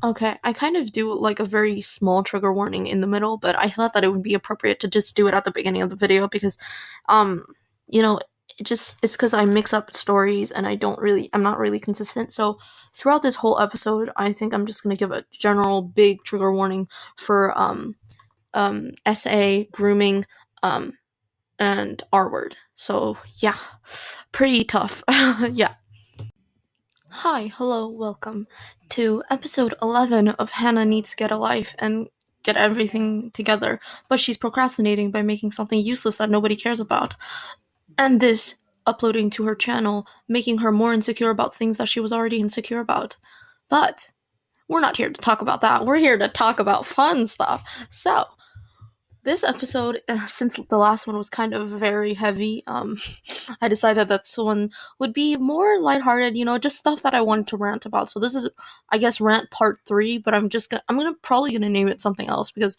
Okay, I kind of do like a very small trigger warning in the middle, but I thought that it would be appropriate to just do it at the beginning of the video because, um, you know, it's because I mix up stories and I'm not really consistent. So throughout this whole episode, I think I'm just gonna give a general big trigger warning for SA grooming, um, and R word. So yeah, pretty tough. Yeah. Hi, hello, welcome to episode 11 of Hannah Needs to Get a Life and Get Everything Together, but she's procrastinating by making something useless that nobody cares about. And this uploading to her channel, making her more insecure about things that she was already insecure about. But we're not here to talk about that. We're here to talk about fun stuff. So, this episode, since the last one was kind of very heavy, I decided that this one would be more lighthearted, just stuff that I wanted to rant about. So this is, I guess, rant part 3, but I'm gonna probably gonna name it something else because,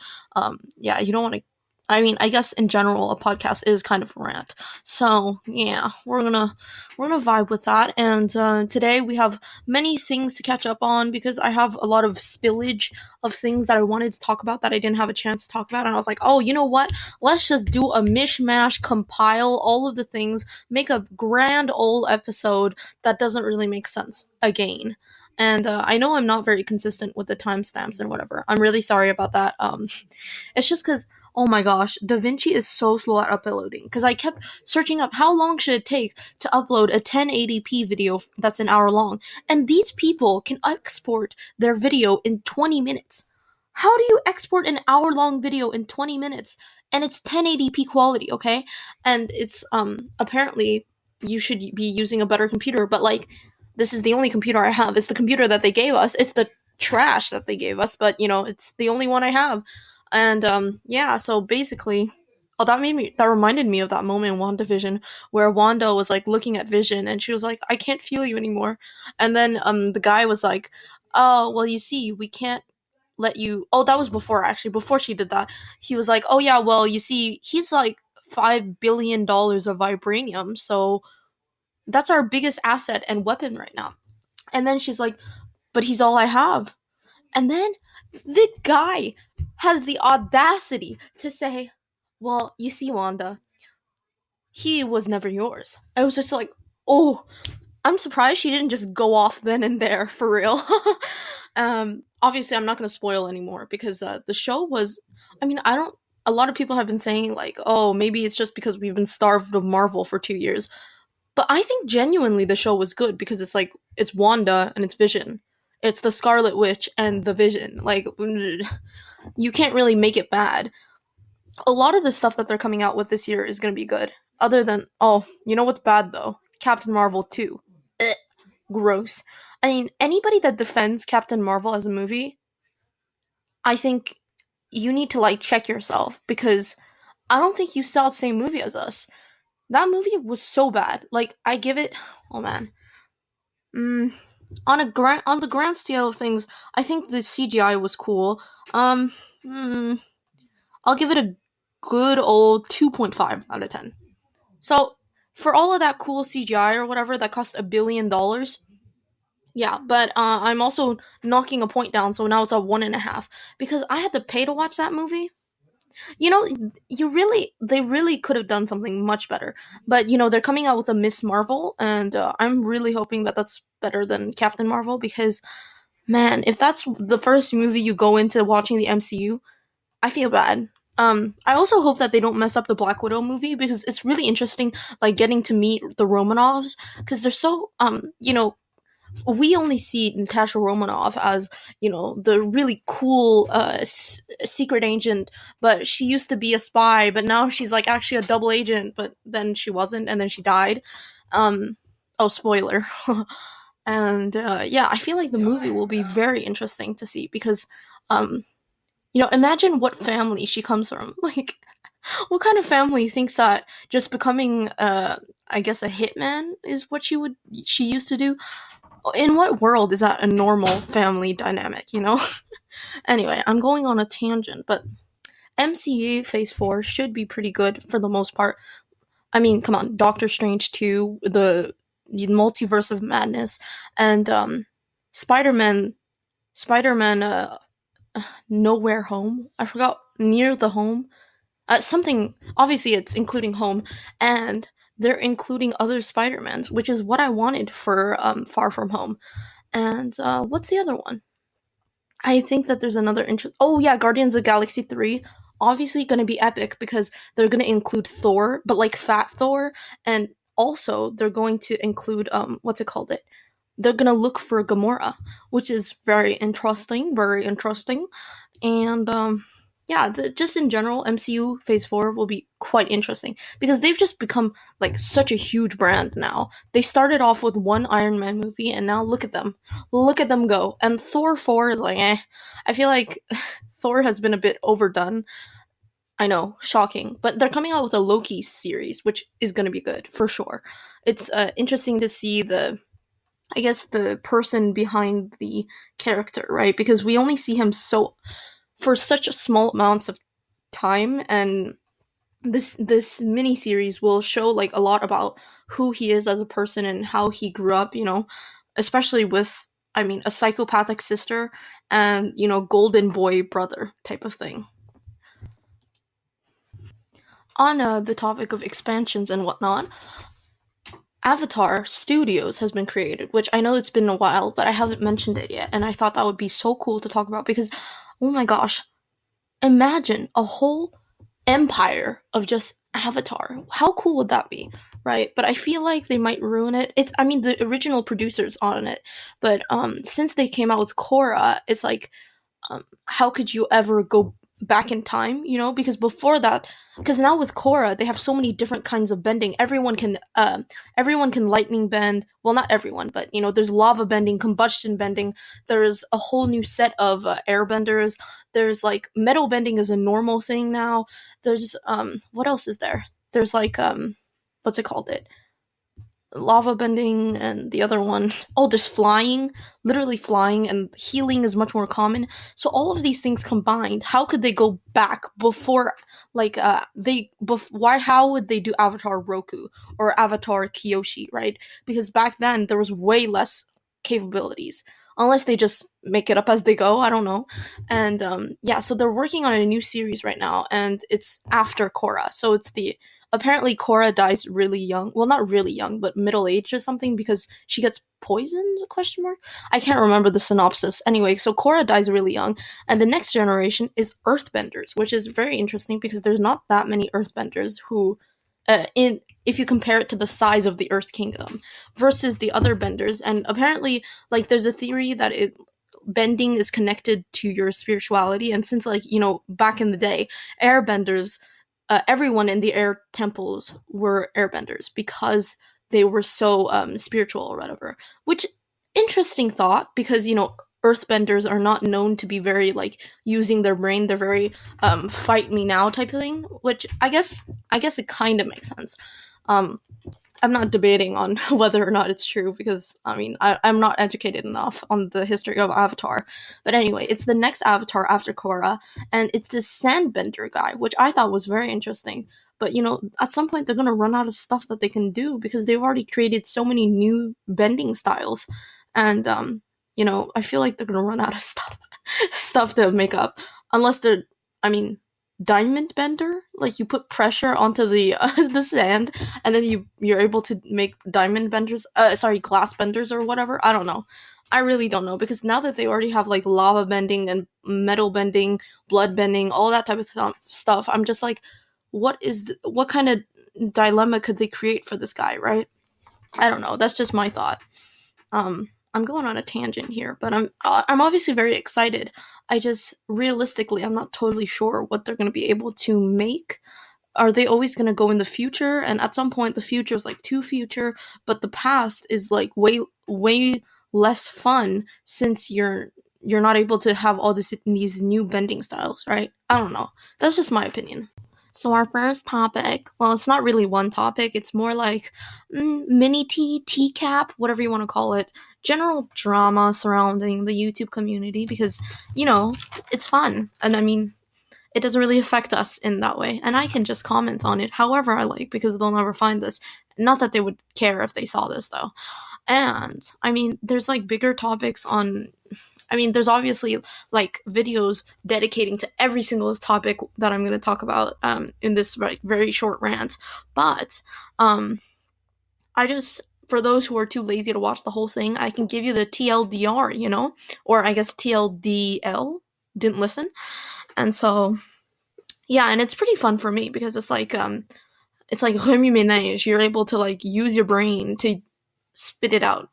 yeah, you don't want to. I mean, I guess in general, a podcast is kind of a rant. So yeah, we're gonna vibe with that. And today we have many things to catch up on because I have a lot of spillage of things that I wanted to talk about that I didn't have a chance to talk about. And I was like, oh, you know what? Let's just do a mishmash, compile all of the things, make a grand old episode that doesn't really make sense again. And I know I'm not very consistent with the timestamps and whatever. I'm really sorry about that. It's just because, oh my gosh, DaVinci is so slow at uploading. Because I kept searching up how long should it take to upload a 1080p video that's an hour long. And these people can export their video in 20 minutes. How do you export an hour long video in 20 minutes? And it's 1080p quality, okay? And it's apparently you should be using a better computer, but like this is the only computer I have. It's the computer that they gave us. It's the trash that they gave us, but it's the only one I have. And yeah, so basically, oh, that reminded me of that moment in WandaVision where Wanda was like looking at Vision and she was like, I can't feel you anymore. And then the guy was like, oh, well, you see, we can't let you. Oh, that was before, actually, before she did that. He was like, oh yeah, well, you see, he's like $5 billion of vibranium, so that's our biggest asset and weapon right now. And then she's like, but he's all I have. And then the guy has the audacity to say, well, you see, Wanda, he was never yours. I was just like, oh, I'm surprised she didn't just go off then and there, for real. Obviously, I'm not going to spoil anymore because the show was, I mean, I don't, a lot of people have been saying, like, oh, maybe it's just because we've been starved of Marvel for 2 years. But I think genuinely the show was good because it's like, it's Wanda and it's Vision. It's the Scarlet Witch and the Vision. Like, you can't really make it bad. A lot of the stuff that they're coming out with this year is going to be good. Other than, oh, you know what's bad though? Captain Marvel 2. Ugh, gross. I mean, anybody that defends Captain Marvel as a movie, I think you need to like check yourself because I don't think you saw the same movie as us. That movie was so bad. Like, I give it, oh man. Mm, on the grand scale of things, I think the CGI was cool. Um, mm, I'll give it a good old 2.5 out of 10. So, for all of that cool CGI or whatever that cost $1 billion, yeah, but I'm also knocking a point down, so now it's a 1.5 because I had to pay to watch that movie. You know, they really could have done something much better. But they're coming out with a Miss Marvel, and I'm really hoping that that's better than Captain Marvel because, man, if that's the first movie you go into watching the MCU, I feel bad. I also hope that they don't mess up the Black Widow movie because it's really interesting, like getting to meet the Romanovs because they're so we only see Natasha Romanoff as the really cool secret agent, but she used to be a spy, but now she's like actually a double agent, but then she wasn't, and then she died. Oh, spoiler. And yeah, I feel like the movie will be very interesting to see because imagine what family she comes from. Like, what kind of family thinks that just becoming I guess a hitman is what she used to do? In what world is that a normal family dynamic, Anyway, I'm going on a tangent, but MCU Phase 4 should be pretty good for the most part. I mean, come on, Doctor Strange 2, the Multiverse of Madness, and Spider-Man Spider-Man Nowhere Home. I forgot, Near the Home. Something, obviously it's including home, and they're including other Spider-Mans, which is what I wanted for Far From Home. And what's the other one? I think that there's another oh yeah, Guardians of the Galaxy 3. Obviously going to be epic because they're going to include Thor, but like fat Thor, and also they're going to include what's it called it? They're going to look for Gamora, which is very interesting, very interesting. And yeah, just in general, MCU Phase 4 will be quite interesting because they've just become like such a huge brand now. They started off with one Iron Man movie, and now look at them. Look at them go. And Thor 4 is like, eh. I feel like Thor has been a bit overdone. I know, shocking. But they're coming out with a Loki series, which is going to be good, for sure. It's interesting to see I guess, the person behind the character, right? Because we only see him for such small amounts of time, and this mini series will show like a lot about who he is as a person and how he grew up, especially with, I mean, a psychopathic sister and, golden boy brother type of thing. On the topic of expansions and whatnot, Avatar Studios has been created, which I know it's been a while, but I haven't mentioned it yet, and I thought that would be so cool to talk about because, oh my gosh, imagine a whole empire of just Avatar. How cool would that be? Right? But I feel like they might ruin it. I mean, the original producers on it, but since they came out with Korra, it's like, how could you ever go back in time, because before that, because now with Korra they have so many different kinds of bending. Everyone can lightning bend. Well, not everyone, but there's lava bending, combustion bending. There's a whole new set of airbenders. There's like metal bending is a normal thing now. There's what else is there? There's like what's it called, it lava bending, and the other one, oh, there's flying, literally flying, and healing is much more common. So all of these things combined, how could they go back before, like why, how would they do Avatar Roku or Avatar Kyoshi, right? Because back then there was way less capabilities, unless they just make it up as they go, I don't know. And yeah, so they're working on a new series right now, and it's after Korra. So it's the apparently Cora dies really young. Well, not really young, but middle aged or something, because she gets poisoned, question mark? I can't remember the synopsis. Anyway, so Cora dies really young, and the next generation is earthbenders, which is very interesting because there's not that many earthbenders who in if you compare it to the size of the Earth Kingdom versus the other benders. And apparently, like, there's a theory that bending is connected to your spirituality, and since, like, back in the day, airbenders, everyone in the air temples were airbenders because they were so spiritual or whatever. Which, interesting thought, because earthbenders are not known to be very, like, using their brain. They're very fight me now type of thing, which I guess it kind of makes sense. um I'm not debating on whether or not it's true because, I mean, I'm not educated enough on the history of Avatar. But anyway, it's the next Avatar after Korra, and it's this Sandbender guy, which I thought was very interesting. But, at some point they're going to run out of stuff that they can do because they've already created so many new bending styles. And, I feel like they're going to run out of stuff to make up. Unless they're, I mean, diamond bender, like you put pressure onto the the sand, and then you're able to make diamond benders, glass benders or whatever. I don't know. I really don't know, because now that they already have like lava bending and metal bending, blood bending, all that type of stuff, I'm just like, what kind of dilemma could they create for this guy, right? I don't know. That's just my thought. I'm going on a tangent here, but I'm obviously very excited. I just, realistically, I'm not totally sure what they're going to be able to make. Are they always going to go in the future? And at some point the future is like too future, but the past is like way less fun, since you're not able to have all these new bending styles, right? I don't know. That's just my opinion. So our first topic, well, it's not really one topic. It's more like mini teacap, whatever you want to call it. General drama surrounding the YouTube community because, it's fun. And I mean, it doesn't really affect us in that way. And I can just comment on it however I like because they'll never find this. Not that they would care if they saw this, though. And I mean, there's like bigger topics on I mean, there's obviously like videos dedicating to every single topic that I'm going to talk about in this like very short rant, but um, I just, for those who are too lazy to watch the whole thing, I can give you the TLDR, or I guess TLDL, didn't listen. And so, yeah, and it's pretty fun for me because it's like remue ménage. You're able to like use your brain to spit it out.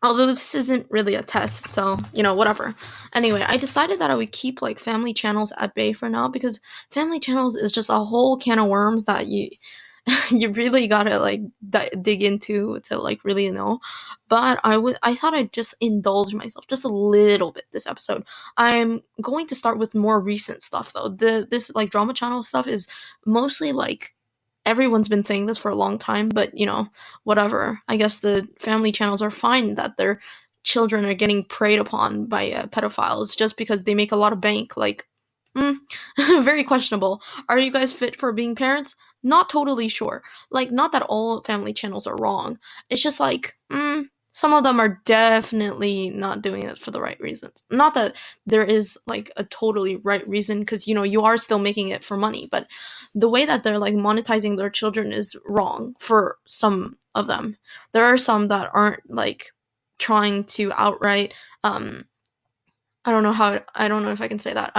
Although this isn't really a test, so whatever. Anyway, I decided that I would keep like family channels at bay for now because family channels is just a whole can of worms that you you really gotta like dig into to like really know. But I thought I'd just indulge myself just a little bit this episode. I'm going to start with more recent stuff though. This like drama channel stuff is mostly like everyone's been saying this for a long time, but whatever. I guess the family channels are fine that their children are getting preyed upon by pedophiles just because they make a lot of bank. Like, very questionable. Are you guys fit for being parents? Not totally sure. Like, not that all family channels are wrong. It's just like, some of them are definitely not doing it for the right reasons. Not that there is like a totally right reason, because you are still making it for money, but the way that they're like monetizing their children is wrong for some of them. There are some that aren't like trying to outright I don't know if I can say that.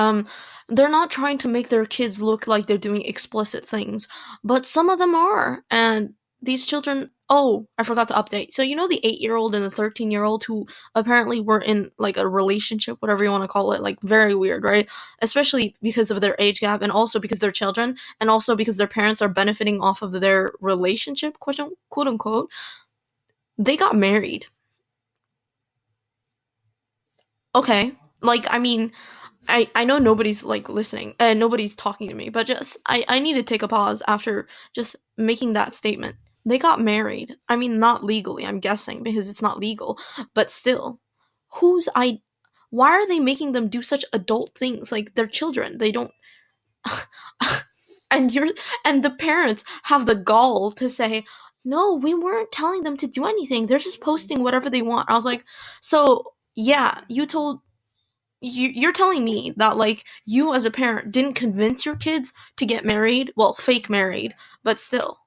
They're not trying to make their kids look like they're doing explicit things, but some of them are. And these children, oh, I forgot to update. So the 8-year-old and the 13-year-old who apparently were in like a relationship, whatever you want to call it, like very weird, right? Especially because of their age gap and also because they're children and also because their parents are benefiting off of their relationship, quote unquote. They got married. Okay. Like, I mean, I know nobody's like listening and nobody's talking to me, but just I need to take a pause after just making that statement. They got married. I mean, not legally, I'm guessing, because it's not legal, but still. Who's I Why are they making them do such adult things? Like, they're children. They don't and you're and the parents have the gall to say, "No, we weren't telling them to do anything. They're just posting whatever they want." I was like, "So, yeah, you're telling me that like you as a parent didn't convince your kids to get married, well, fake married, but still,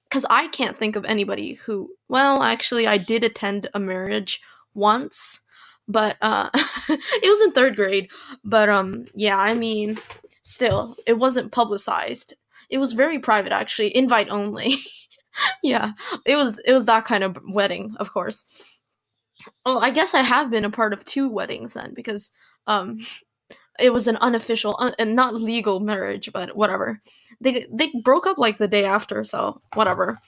because I can't think of anybody who, well, actually I did attend a marriage once, but it was in third grade, but yeah, I mean, still, it wasn't publicized. It was very private, actually, invite only. Yeah, it was that kind of wedding, of course. Oh, I guess I have been a part of two weddings then, because um it was an unofficial and not legal marriage, but whatever. They broke up like the day after, so whatever.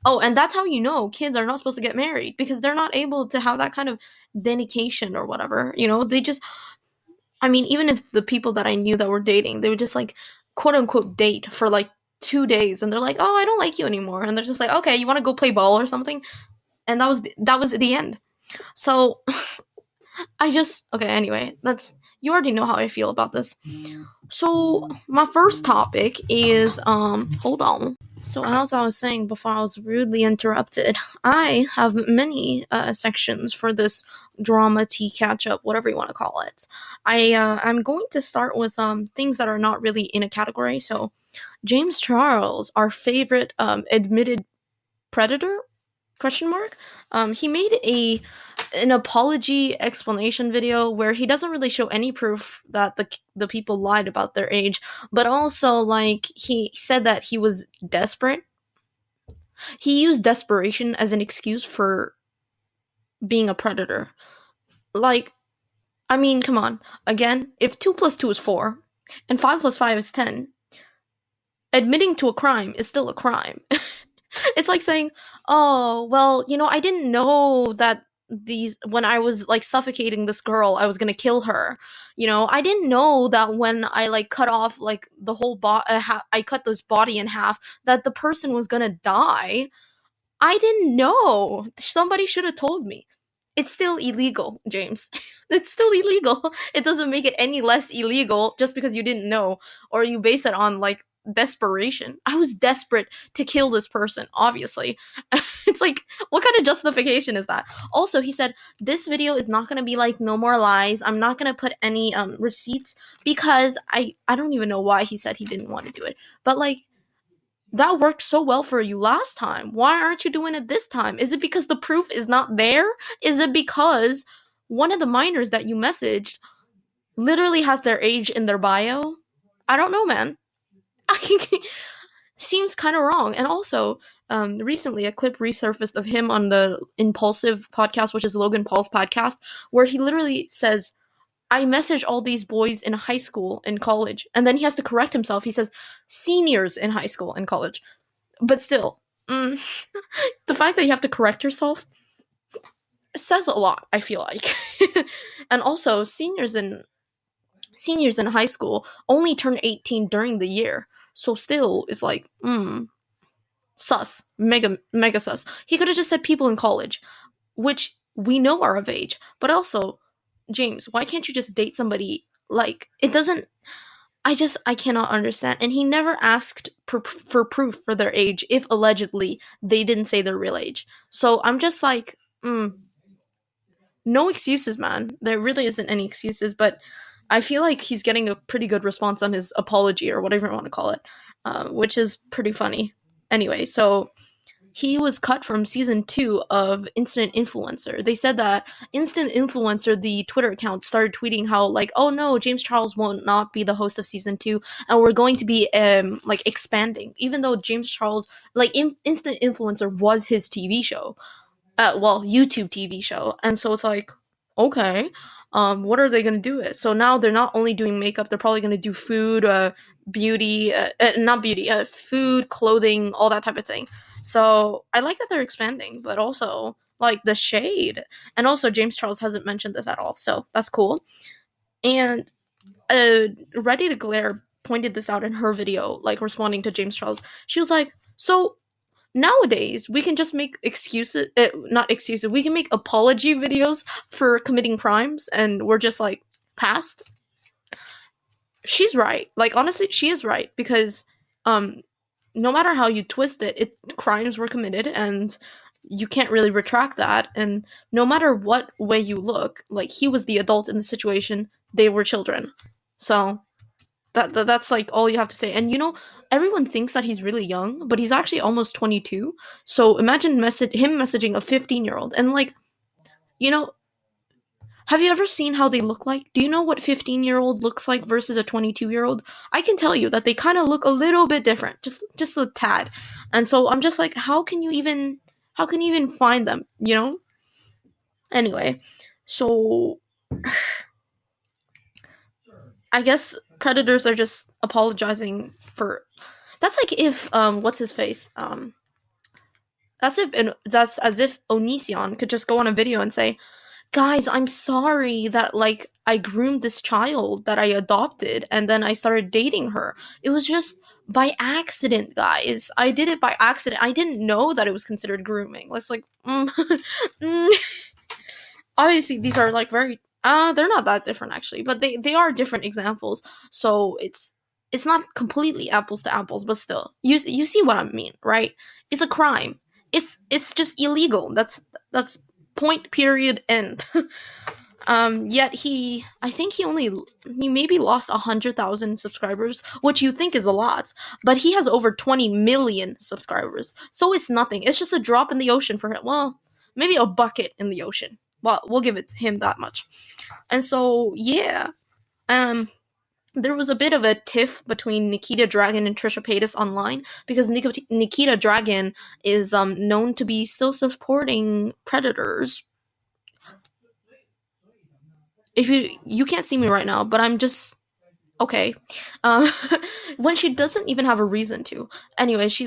Oh, and that's how kids are not supposed to get married, because they're not able to have that kind of dedication or whatever. They just, I mean, even if the people that I knew that were dating, they would just like quote unquote date for like 2 days, and they're like, "Oh, I don't like you anymore," and they're just like, "Okay, you want to go play ball or something?" And that was the end. So okay, anyway, that's you already know how I feel about this. So my first topic is hold on. So as I was saying before I was rudely interrupted, I have many sections for this drama tea catch up, whatever you want to call it. I'm going to start with things that are not really in a category. So James Charles, our favorite admitted predator, question mark. He made an apology explanation video where he doesn't really show any proof that the people lied about their age, but also like he said that he was desperate. He used desperation as an excuse for being a predator. Like, I mean, come on. Again, if 2 plus 2 is 4 and 5 plus 5 is 10, admitting to a crime is still a crime. It's like saying, "Oh, well, I didn't know that when I was like suffocating this girl, I was gonna kill her. I didn't know that when I like cut off like the whole I cut this body in half, that the person was gonna die. I didn't know. Somebody should have told me." It's still illegal, James. It's still illegal. It doesn't make it any less illegal just because you didn't know, or you base it on like desperation. I was desperate to kill this person, obviously. It's like, what kind of justification is that? Also, he said, this video is not going to be like no more lies. I'm not going to put any receipts because I don't even know why he said he didn't want to do it. But like, that worked so well for you last time. Why aren't you doing it this time? Is it because the proof is not there? Is it because one of the minors that you messaged literally has their age in their bio? I don't know, man. Seems kind of wrong. And also, recently a clip resurfaced of him on the Impulsive podcast, which is Logan Paul's podcast, where he literally says, I message all these boys in high school and college. And then he has to correct himself. He says seniors in high school and college. But still, the fact that you have to correct yourself says a lot, I feel like. And also, seniors in high school only turn 18 during the year. So still, it's like, sus. Mega sus. He could have just said people in college, which we know are of age. But also, James, why can't you just date somebody? Like, it doesn't. I cannot understand. And he never asked for proof for their age if allegedly they didn't say their real age. So I'm just like, no excuses, man. There really isn't any excuses, but I feel like he's getting a pretty good response on his apology or whatever you want to call it, which is pretty funny. Anyway, so he was cut from season 2 of Instant Influencer. They said that Instant Influencer, the Twitter account, started tweeting how, like, oh no, James Charles will not be the host of season 2, and we're going to be like expanding. Even though James Charles, like, Instant Influencer was his TV show, YouTube TV show, and so it's like, okay, what are they gonna do it? So now they're not only doing makeup, they're probably gonna do food, beauty, not beauty, food, clothing, all that type of thing. So I like that they're expanding, but also like the shade, and also James Charles hasn't mentioned this at all, so that's cool. And Ready to Glare pointed this out in her video, like responding to James Charles. She was like, so nowadays we can just make excuses, not excuses, we can make apology videos for committing crimes, and we're just like past. She's right. Like, honestly, she is right, because no matter how you twist it, crimes were committed, and you can't really retract that. And no matter what way you look, like, he was the adult in the situation, they were children. So that's like all you have to say. And everyone thinks that he's really young, but he's actually almost 22. So imagine him messaging a 15-year-old, and like, have you ever seen how they look like? Do you know what 15-year-old looks like versus a 22-year-old? I can tell you that they kind of look a little bit different, just a tad. And so I'm just like, how can you even find them, Anyway, so I guess predators are just apologizing for. That's like if what's his face? That's as if Onision could just go on a video and say, guys, I'm sorry that, like, I groomed this child that I adopted and then I started dating her. It was just by accident, guys. I did it by accident. I didn't know that it was considered grooming. It's like, obviously these are like very they're not that different actually, but they are different examples. So it's not completely apples to apples, but still, you see what I mean, right? It's a crime. It's just illegal. That's point, period, end. Yet I think he maybe lost 100,000 subscribers, which you think is a lot, but he has over 20 million subscribers, so it's nothing. It's just a drop in the ocean for him. Well, maybe a bucket in the ocean. Well, we'll give it him that much. And so, yeah, there was a bit of a tiff between Nikita Dragon and Trisha Paytas online, because Nikita Dragon is known to be still supporting predators. If you can't see me right now, but I'm just okay. When she doesn't even have a reason to. Anyway, she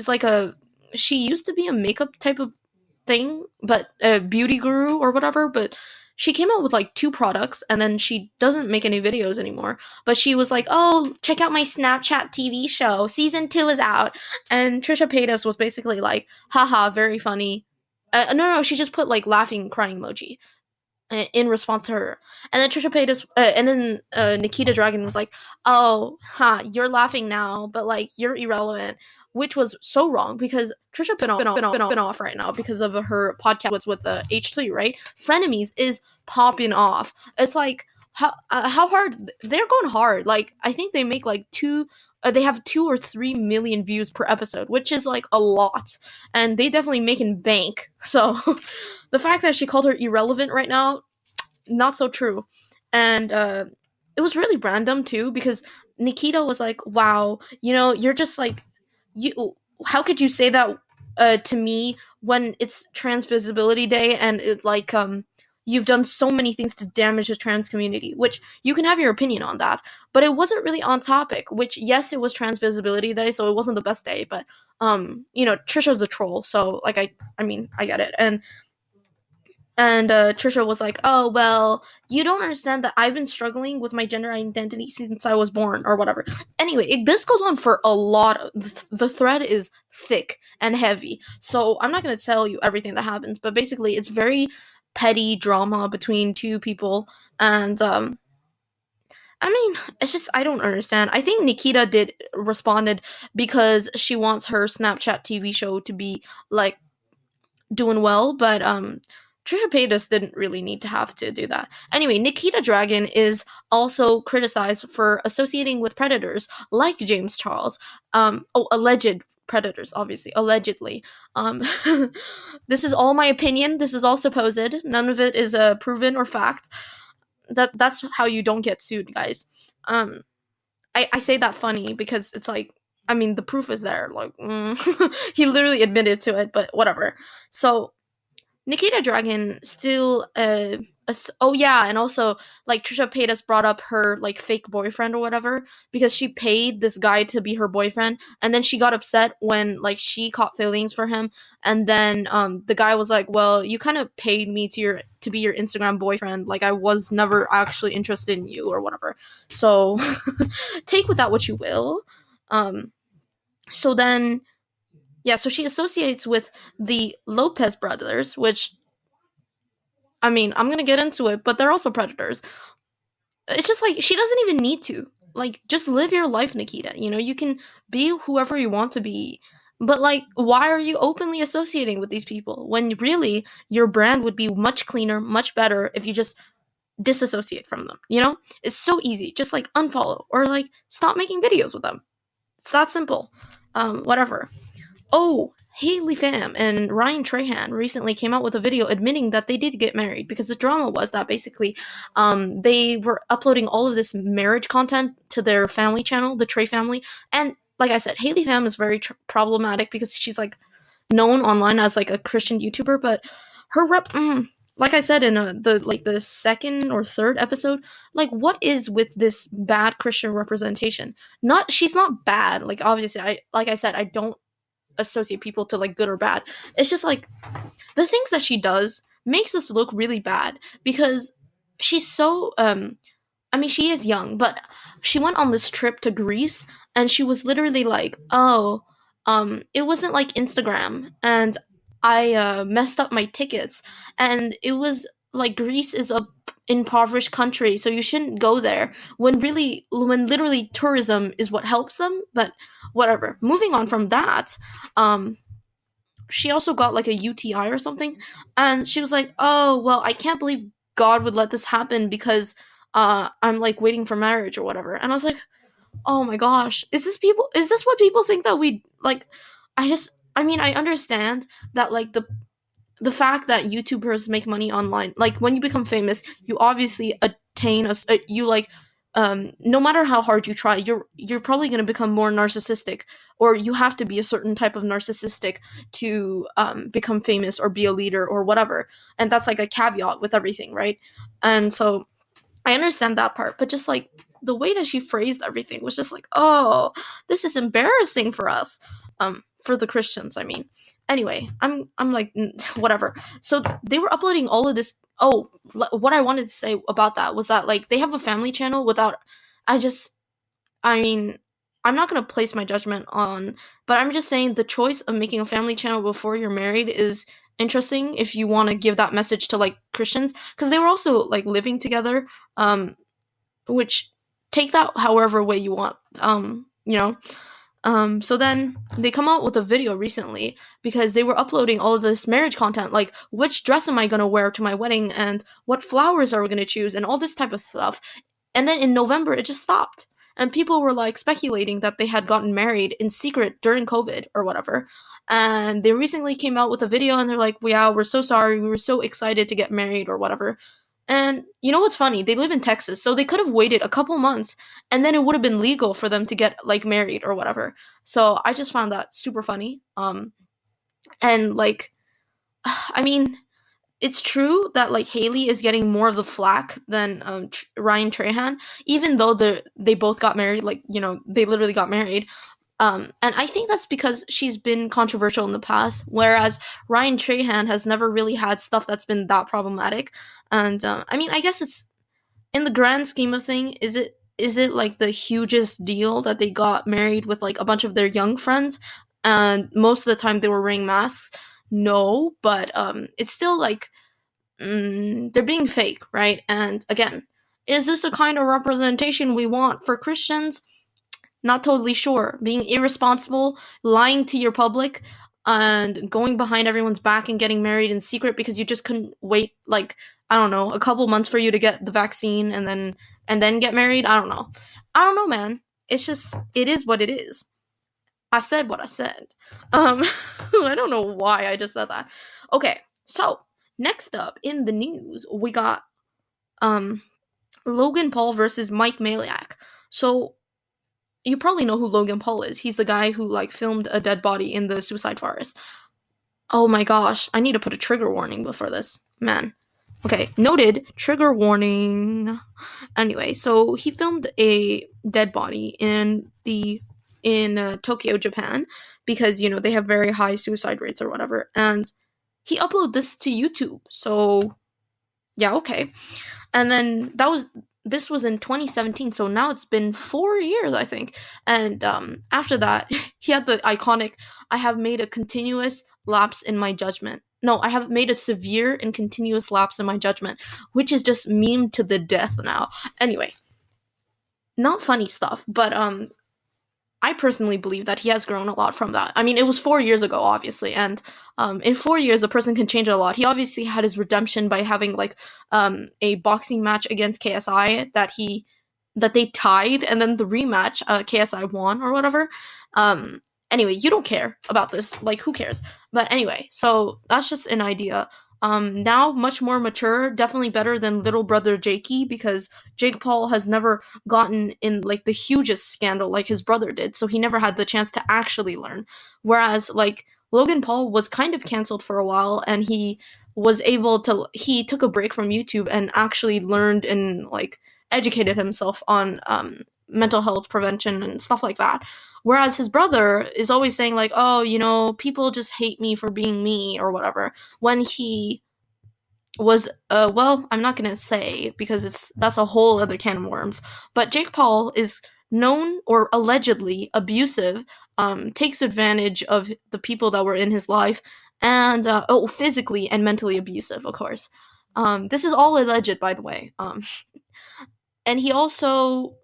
used to be a makeup type of thing, but a beauty guru or whatever, but she came out with like 2 products, and then she doesn't make any videos anymore. But she was like, oh, check out my Snapchat TV show, season 2 is out. And Trisha Paytas was basically like, haha, very funny. No, she just put like laughing, crying emoji. in response to her. And then Trisha Paytas, and then Nikita Dragon was like, "Oh, you're laughing now, but like you're irrelevant," which was so wrong because Trisha been off right now because of her podcast with H3, right? Frenemies is popping off. It's like how hard they're going hard. Like I think they make like two. They have 2 or 3 million views per episode, which is like a lot, and they definitely making bank. So the fact that she called her irrelevant right now, not so true. And it was really random too because Nikita was like, "Wow, you're just like you. How could you say that to me when it's Trans Visibility Day and you've done so many things to damage the trans community?" Which you can have your opinion on that, but it wasn't really on topic. Which yes, it was Trans Visibility Day, so it wasn't the best day, but Trisha's a troll, so like I mean I get it. And Trisha was like, "Oh well, you don't understand that I've been struggling with my gender identity since I was born, or whatever." Anyway, this goes on for a lot. The thread is thick and heavy, so I'm not gonna tell you everything that happens. But basically, it's very petty drama between two people, and I mean, it's just I don't understand. I think Nikita did responded because she wants her Snapchat TV show to be like doing well, but Trisha Paytas didn't really need to have to do that. Anyway, Nikita Dragon is also criticized for associating with predators like James Charles. Alleged predators, obviously, allegedly. Um, this is all my opinion. This is all supposed. None of it is proven or fact. That's how you don't get sued, guys. Um, I say that funny because it's like I mean the proof is there. Like he literally admitted to it, but whatever. So Nikita Dragon still oh yeah, and also like Trisha Paytas brought up her like fake boyfriend or whatever because she paid this guy to be her boyfriend, and then she got upset when like she caught feelings for him, and then the guy was like, "Well, you kind of paid me to be your Instagram boyfriend. Like I was never actually interested in you or whatever." So take with that what you will. Um so then yeah, so she associates with the Lopez brothers, which I mean, I'm gonna get into it, but they're also predators. It's just like she doesn't even need to. Like, just live your life, Nikita. You can be whoever you want to be. But like, why are you openly associating with these people when really your brand would be much cleaner, much better if you just disassociate from them? It's so easy. Just like unfollow or like stop making videos with them. It's that simple. Whatever. Oh, Haley Pham and Ryan Trahan recently came out with a video admitting that they did get married because the drama was that basically they were uploading all of this marriage content to their family channel, the Trey family. And like I said, Haley Pham is very problematic because she's like known online as like a Christian YouTuber, but her like I said in the second or third episode, like what is with this bad Christian representation? Not she's not bad. Like obviously I said I don't associate people to like good or bad. It's just like the things that she does makes us look really bad because she's so I mean she is young, but she went on this trip to Greece and she was literally like, "Oh, it wasn't like Instagram and I messed up my tickets and it was like Greece is a impoverished country, so you shouldn't go there." When literally tourism is what helps them, but whatever. Moving on from that, um she also got like a UTI or something, and she was like, "Oh, well, I can't believe God would let this happen because I'm like waiting for marriage or whatever." And I was like, "Oh my gosh, is this what people think that we like?" I mean, I understand that like the fact that YouTubers make money online, like when you become famous, you obviously attain you like no matter how hard you try, you're probably going to become more narcissistic, or you have to be a certain type of narcissistic to become famous or be a leader or whatever, and that's like a caveat with everything, right? And so I understand that part, but just like the way that she phrased everything was just like, "Oh, this is embarrassing for us." For the Christians, I mean. Anyway, I'm like whatever. So they were uploading all of this. Oh, what I wanted to say about that was that like they have a family channel without I mean, I'm not going to place my judgment on, but I'm just saying the choice of making a family channel before you're married is interesting if you want to give that message to like Christians, because they were also like living together, which take that however way you want, you know. So then they come out with a video recently because they were uploading all of this marriage content, like which dress am I gonna wear to my wedding and what flowers are we gonna choose and all this type of stuff. And then in November it just stopped. And people were like speculating that they had gotten married in secret during COVID or whatever. And they recently came out with a video and they're like, yeah, we're so sorry. We were so excited to get married or whatever. And you know what's funny? They live in Texas, so they could have waited a couple months and then it would have been legal for them to get like married or whatever. So I just found that super funny. And like I mean, it's true that like Haley is getting more of the flack than Ryan Trahan, even though they both got married. Like, you know, they literally got married. And I think that's because she's been controversial in the past, whereas Ryan Trahan has never really had stuff that's been that problematic. And I mean, I guess it's in the grand scheme of thing, is it like the hugest deal that they got married with like a bunch of their young friends, and most of the time they were wearing masks? No, but it's still like they're being fake, right? And again, is this the kind of representation we want for Christians? Not totally sure. Being irresponsible, lying to your public, and going behind everyone's back and getting married in secret because you just couldn't wait, like, I don't know, a couple months for you to get the vaccine and then get married. I don't know. I don't know, man. It's just it is what it is. I said what I said. I don't know why I just said that. Okay, so next up in the news, we got um Logan Paul versus Mike Malak. So you probably know who Logan Paul is. He's the guy who like filmed a dead body in the suicide forest. Oh my gosh, I need to put a trigger warning before this. Man. Okay, noted, trigger warning. Anyway, so he filmed a dead body in Tokyo, Japan, because you know they have very high suicide rates or whatever, and he uploaded this to YouTube. So yeah, okay. And then this was in 2017, so now it's been 4 years, I think. And after that, he had the iconic, I have made a continuous lapse in my judgment. No, I have made a severe and continuous lapse in my judgment, which is just meme to the death now. Anyway, not funny stuff, but I personally believe that he has grown a lot from that. I mean, it was 4 years ago, obviously, and in 4 years, a person can change a lot. He obviously had his redemption by having like a boxing match against KSI that they tied, and then the rematch, KSI won or whatever. Anyway, you don't care about this. Like, who cares? But anyway, so that's just an idea. Now much more mature, definitely better than little brother Jakey, because Jake Paul has never gotten in like the hugest scandal like his brother did, so he never had the chance to actually learn. Whereas like Logan Paul was kind of canceled for a while, and he took a break from YouTube and actually learned and like educated himself on mental health prevention and stuff like that. Whereas his brother is always saying like, oh, you know, people just hate me for being me or whatever, when he was well, I'm not gonna say because that's a whole other can of worms. But Jake Paul is known or allegedly abusive, takes advantage of the people that were in his life, and physically and mentally abusive, of course. This is all alleged, by the way. And he also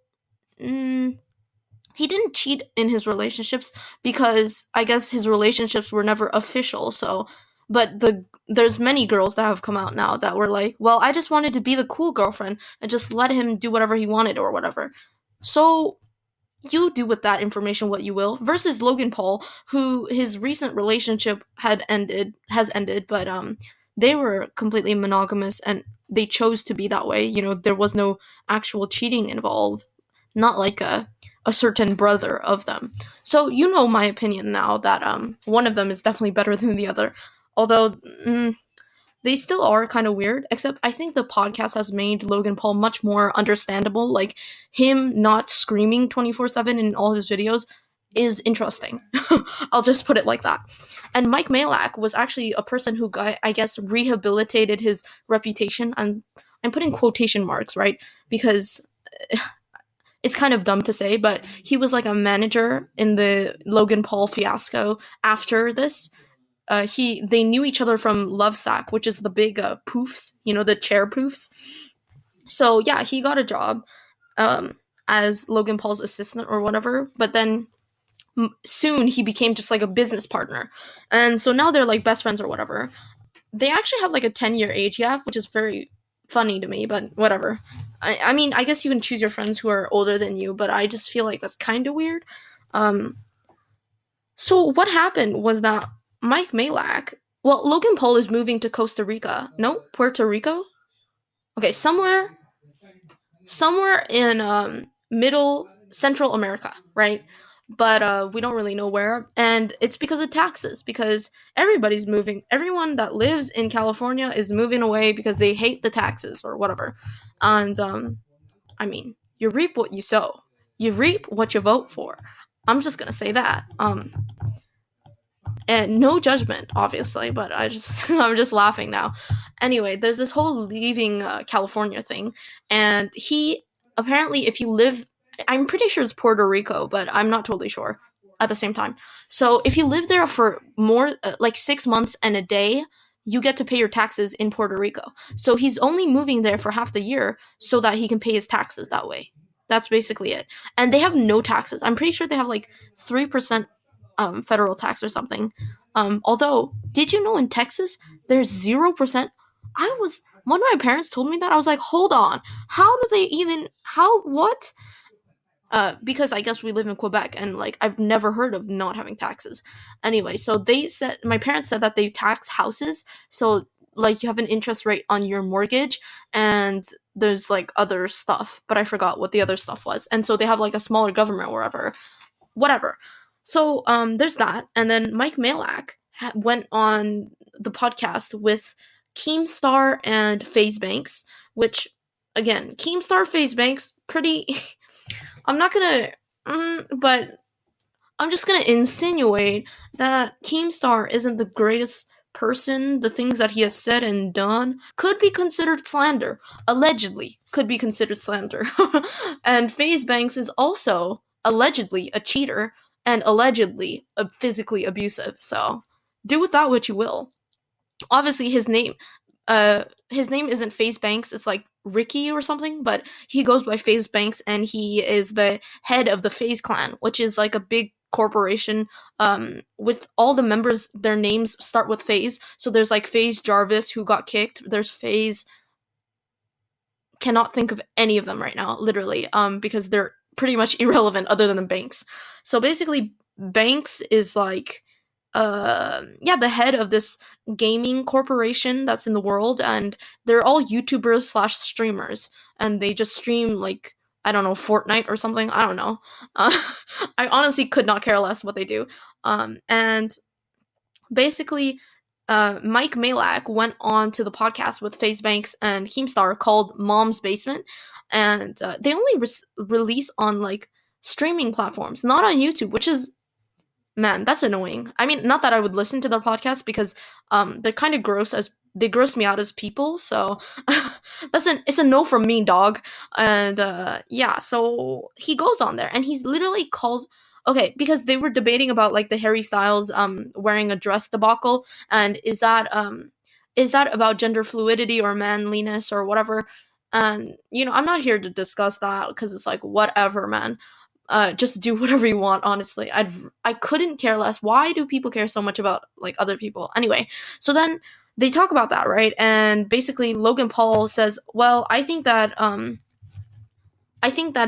he didn't cheat in his relationships because I guess his relationships were never official. So, but there's many girls that have come out now that were like, well, I just wanted to be the cool girlfriend and just let him do whatever he wanted or whatever. So you do with that information what you will. Versus Logan Paul, who his recent relationship has ended, but they were completely monogamous and they chose to be that way. You know, there was no actual cheating involved, not like a certain brother of them. So you know my opinion now that one of them is definitely better than the other. Although they still are kind of weird, except I think the podcast has made Logan Paul much more understandable. Like, him not screaming 24/7 in all his videos is interesting. I'll just put it like that. And Mike Malak was actually a person who got, I guess, rehabilitated his reputation. And I'm putting quotation marks, right? Because it's kind of dumb to say, but he was like a manager in the Logan Paul fiasco after this. they knew each other from Love Sack, which is the big poofs, the chair poofs. So yeah, he got a job um, as Logan Paul's assistant or whatever. But then soon he became just like a business partner, and so now they're like best friends or whatever. They actually have like a 10-year age gap, which is very funny to me, but whatever. I mean, I guess you can choose your friends who are older than you, but I just feel like that's kind of weird. Um, so what happened was that Mike Malak, well, Logan Paul is moving to Costa Rica. No, Puerto Rico. Okay, somewhere in middle Central America, right? But we don't really know where, and it's because of taxes. Because everybody's moving. Everyone that lives in California is moving away because they hate the taxes or whatever. And I mean, you reap what you sow. You reap what you vote for. I'm just gonna say that. And no judgment, obviously, but I'm just laughing now. Anyway, there's this whole leaving California thing, and he apparently, if you live, I'm pretty sure it's Puerto Rico, but I'm not totally sure at the same time. So if you live there for more like 6 months and a day, you get to pay your taxes in Puerto Rico. So he's only moving there for half the year so that he can pay his taxes that way. That's basically it. And they have no taxes. I'm pretty sure they have like 3% federal tax or something. Although, did you know in Texas there's 0%? One of my parents told me that. I was like, hold on, how do they even, how, what? Because I guess we live in Quebec and like I've never heard of not having taxes. Anyway, so my parents said that they tax houses, so like you have an interest rate on your mortgage, and there's like other stuff, but I forgot what the other stuff was. And so they have like a smaller government wherever, whatever. So there's that, and then Mike Malak went on the podcast with Keemstar and FaZe Banks, which again, Keemstar, FaZe Banks, pretty. I'm not gonna, but I'm just gonna insinuate that Keemstar isn't the greatest person. The things that he has said and done could be considered slander. Allegedly, could be considered slander. And FaZe Banks is also allegedly a cheater and allegedly physically abusive. So do with that what you will. Obviously, his name isn't FaZe Banks, it's like Ricky or something, but he goes by FaZe Banks, and he is the head of the FaZe clan, which is like a big corporation with all the members, their names start with FaZe. So there's like FaZe Jarvis, who got kicked. There's FaZe, cannot think of any of them right now, literally, because they're pretty much irrelevant other than Banks. So basically, Banks is like yeah, the head of this gaming corporation that's in the world, and they're all YouTubers slash streamers, and they just stream like, I don't know, Fortnite or something. I don't know. Uh, I honestly could not care less what they do. And basically, Mike Malak went on to the podcast with FaZe Banks and Keemstar called Mom's Basement, and they only release on like streaming platforms, not on YouTube, which is, man, that's annoying. I mean, not that I would listen to their podcast, because they're kind of gross, as they gross me out as people. So it's a no from me, dog. And yeah, so he goes on there and he's literally calls, okay, because they were debating about like the Harry Styles wearing a dress debacle, and is that about gender fluidity or manliness or whatever. And I'm not here to discuss that, because it's like, whatever, man. Just do whatever you want, honestly. I couldn't care less. Why do people care so much about like other people? Anyway, so then they talk about that, right? And basically Logan Paul says, well, I think that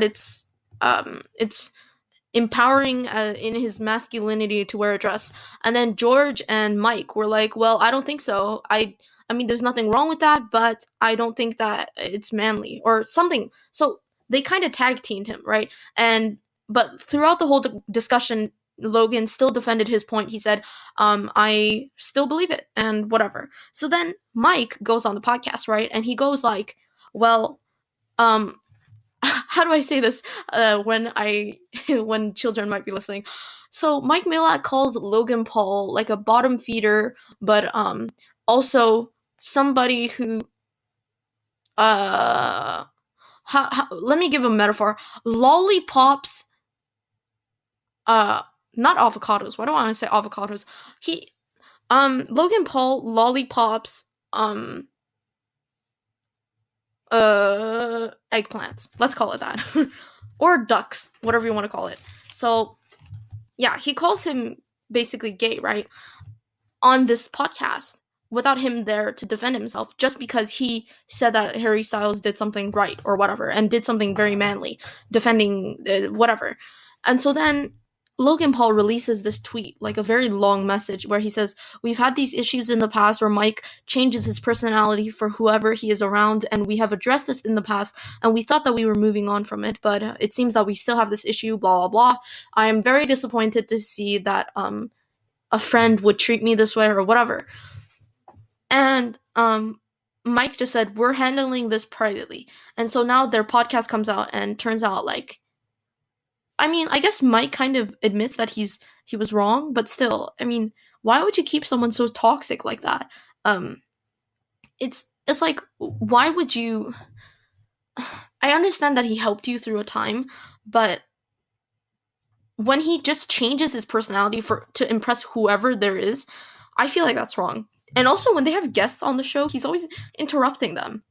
it's empowering in his masculinity to wear a dress. And then George and Mike were like, well, I don't think so. I mean, there's nothing wrong with that, but I don't think that it's manly or something. So they kind of tag teamed him, right? And but throughout the whole discussion, Logan still defended his point. He said, I still believe it and whatever. So then Mike goes on the podcast, right? And he goes like, well, how do I say this when when children might be listening? So Mike Malak calls Logan Paul like a bottom feeder, but also somebody who let me give a metaphor. Lollipops, uh not avocados. Why do I want to say avocados? Logan Paul lollipops um eggplants. Let's call it that. Or ducks, whatever you want to call it. So, yeah, he calls him basically gay, right? On this podcast without him there to defend himself just because he said that Harry Styles did something right or whatever and did something very manly defending whatever. And so then Logan Paul releases this tweet, like a very long message where he says, "We've had these issues in the past where Mike changes his personality for whoever he is around, and we have addressed this in the past, and we thought that we were moving on from it, but it seems that we still have this issue, blah, blah, blah. I am very disappointed to see that a friend would treat me this way or whatever." And Mike just said, "We're handling this privately." And so now their podcast comes out and turns out like, I mean, I guess Mike kind of admits that he was wrong, but still, I mean, why would you keep someone so toxic like that? Um it's like, why would you? I understand that he helped you through a time, but when he just changes his personality for to impress whoever there is, I feel like that's wrong. And also when they have guests on the show, he's always interrupting them.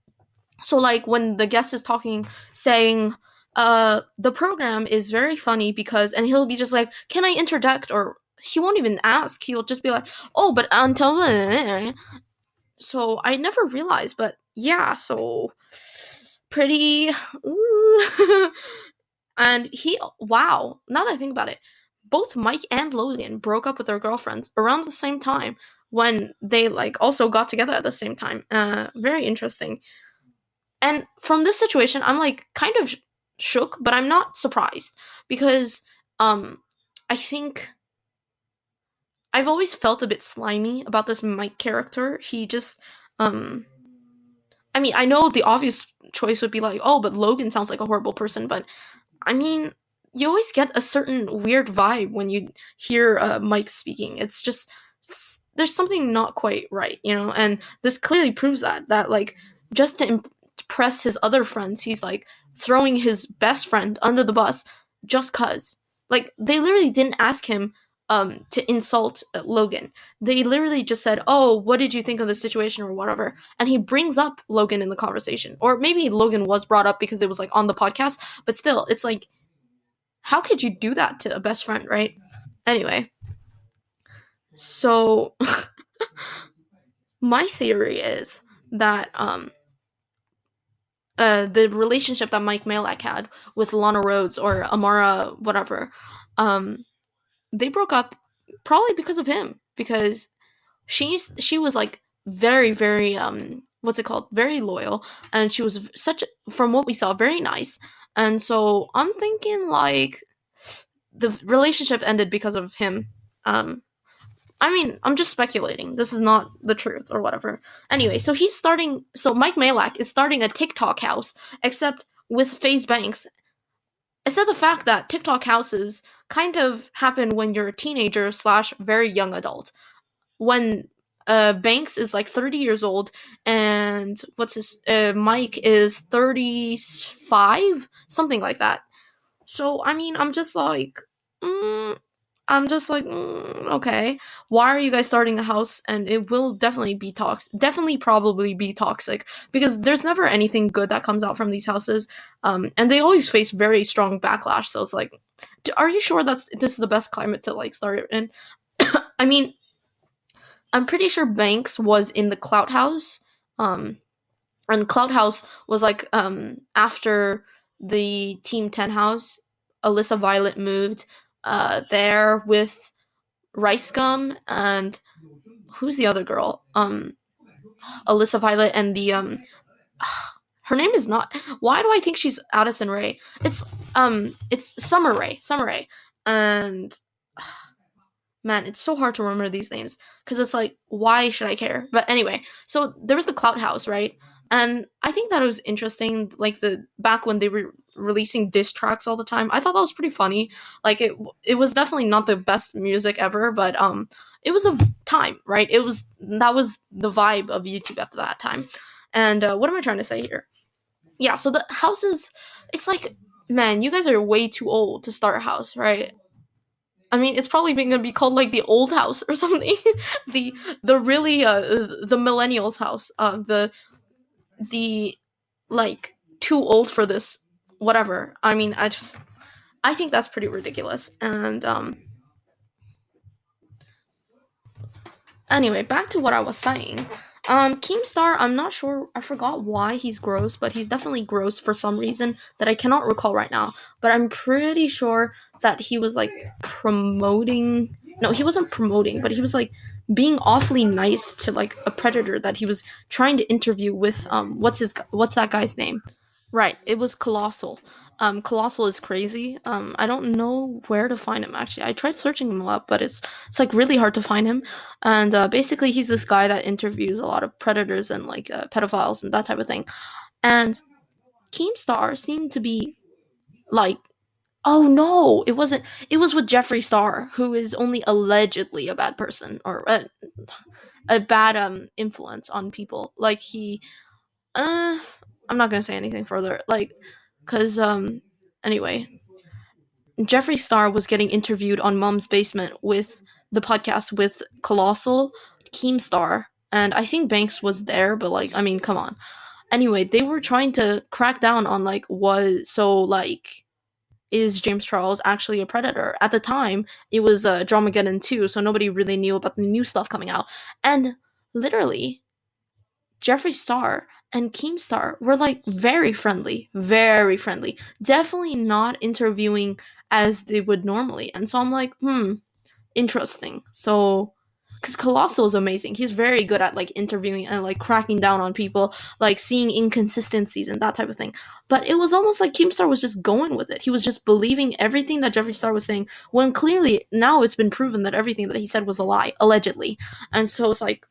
So like when the guest is talking, saying, the program is very funny because, and he'll be just like, "Can I interject?" Or he won't even ask. He'll just be like, "Oh, but until," so I never realized, but yeah, so pretty. Ooh. And wow, now that I think about it, both Mike and Logan broke up with their girlfriends around the same time when they like also got together at the same time. Very interesting. And from this situation, I'm like kind of shook, but I'm not surprised because um I think I've always felt a bit slimy about this Mike character. He just um I mean, I know the obvious choice would be like, "Oh, but Logan sounds like a horrible person," but I mean, you always get a certain weird vibe when you hear Mike speaking. It's just there's something not quite right, you know. And this clearly proves that like just to impress his other friends, he's like throwing his best friend under the bus just cause. Like they literally didn't ask him to insult Logan. They literally just said, "Oh, what did you think of the situation or whatever?" And he brings up Logan in the conversation. Or maybe Logan was brought up because it was like on the podcast, but still, it's like, how could you do that to a best friend, right? Anyway, so my theory is that the relationship that Mike Malak had with Lana Rhodes or Amara whatever, um they broke up probably because of him, because she was like very very what's it called, very loyal, and she was such, from what we saw, very nice. And so I'm thinking like the relationship ended because of him. I mean, I'm just speculating. This is not the truth or whatever. Anyway, so Mike Malak is starting a TikTok house, except with FaZe Banks. Except the fact that TikTok houses kind of happen when you're a teenager slash very young adult. When Banks is like 30 years old, and Mike is 35, something like that. So I mean, mm, okay. Why are you guys starting a house? And it will definitely be toxic. Definitely, probably be toxic because there's never anything good that comes out from these houses. And they always face very strong backlash. So it's like, are you sure that this is the best climate to like start it in? I mean, I'm pretty sure Banks was in the Clout House. And Clout House was like after the Team 10 house, Alyssa Violet moved there with Rice Gum and who's the other girl? Alyssa Violet and the her name is not, why do I think she's Addison Rae? It's Summer Rae. Summer Rae. And man, it's so hard to remember these names because it's like, why should I care? But anyway, so there was the Clout House, right? And I think that it was interesting, like the back when they were releasing diss tracks all the time. I thought that was pretty funny. Like it was definitely not the best music ever, but it was a time, right? That was the vibe of YouTube at that time. And what am I trying to say here? Yeah, so the houses, it's like, man, you guys are way too old to start a house, right? I mean, it's probably going to be called like the old house or something. the the really the millennials house. The like too old for this whatever. I mean, I think that's pretty ridiculous. And anyway, back to what I was saying. Keemstar, I'm not sure. I forgot why he's gross, but he's definitely gross for some reason that I cannot recall right now. But I'm pretty sure that he was like promoting. No, he wasn't promoting, but he was like being awfully nice to like a predator that he was trying to interview with. What's that guy's name? Right, it was Colossal. Colossal is crazy. I don't know where to find him actually. I tried searching him up, but it's like really hard to find him. And basically, he's this guy that interviews a lot of predators and like pedophiles and that type of thing. And Keemstar seemed to be like, oh no, it wasn't. It was with Jeffree Star, who is only allegedly a bad person or a bad influence on people. Like uh, I'm not gonna say anything further. Like, cause anyway, Jeffree Star was getting interviewed on Mom's Basement with the podcast with Colossal, Keemstar, and I think Banks was there, but like, I mean, come on. Anyway, they were trying to crack down on like was so like is James Charles actually a predator? At the time, it was Dramageddon 2, so nobody really knew about the new stuff coming out. And literally, Jeffree Star and Keemstar were like very friendly, very friendly. Definitely not interviewing as they would normally. And so I'm like, interesting. So, because Colossal is amazing. He's very good at like interviewing and like cracking down on people, like seeing inconsistencies and that type of thing. But it was almost like Keemstar was just going with it. He was just believing everything that Jeffree Star was saying, when clearly now it's been proven that everything that he said was a lie, allegedly. And so it's like,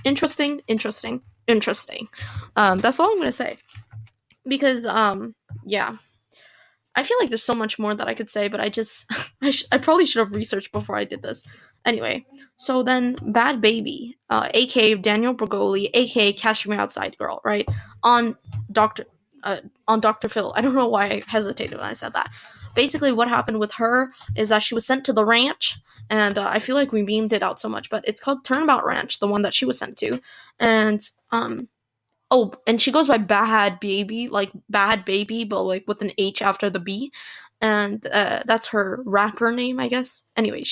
interesting, interesting, interesting. That's all I'm gonna say. Because yeah, I feel like there's so much more that I could say, but I just I probably should have researched before I did this. Anyway, so then Bad Baby, aka Daniel Bergoli, aka Cash Me Outside Girl, right? On Doctor on Dr. Phil. I don't know why I hesitated when I said that. Basically, what happened with her is that she was sent to the ranch, and I feel like we memed it out so much, but it's called Turnabout Ranch, the one that she was sent to, and oh, and she goes by Bad Baby, like Bad Baby, but like with an H after the B. And that's her rapper name, I guess. Anyway,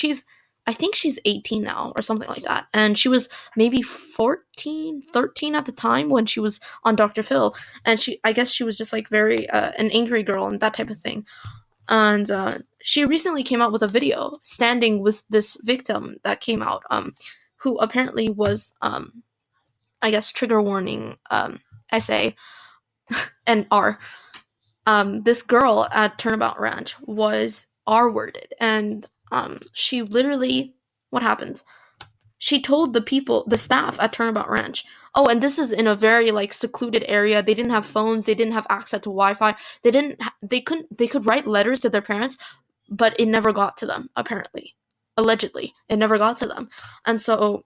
I think she's 18 now or something like that. And she was maybe 14, 13 at the time when she was on Dr. Phil. And I guess she was just like very, an angry girl and that type of thing. And she recently came out with a video standing with this victim that came out, who apparently was, I guess, trigger warning, SA and R. This girl at Turnabout Ranch was R-worded, and she literally, what happened? She told the staff at Turnabout Ranch. Oh, and this is in a very like secluded area. They didn't have phones. They didn't have access to Wi-Fi. They could write letters to their parents, but it never got to them. Apparently, allegedly, it never got to them, and so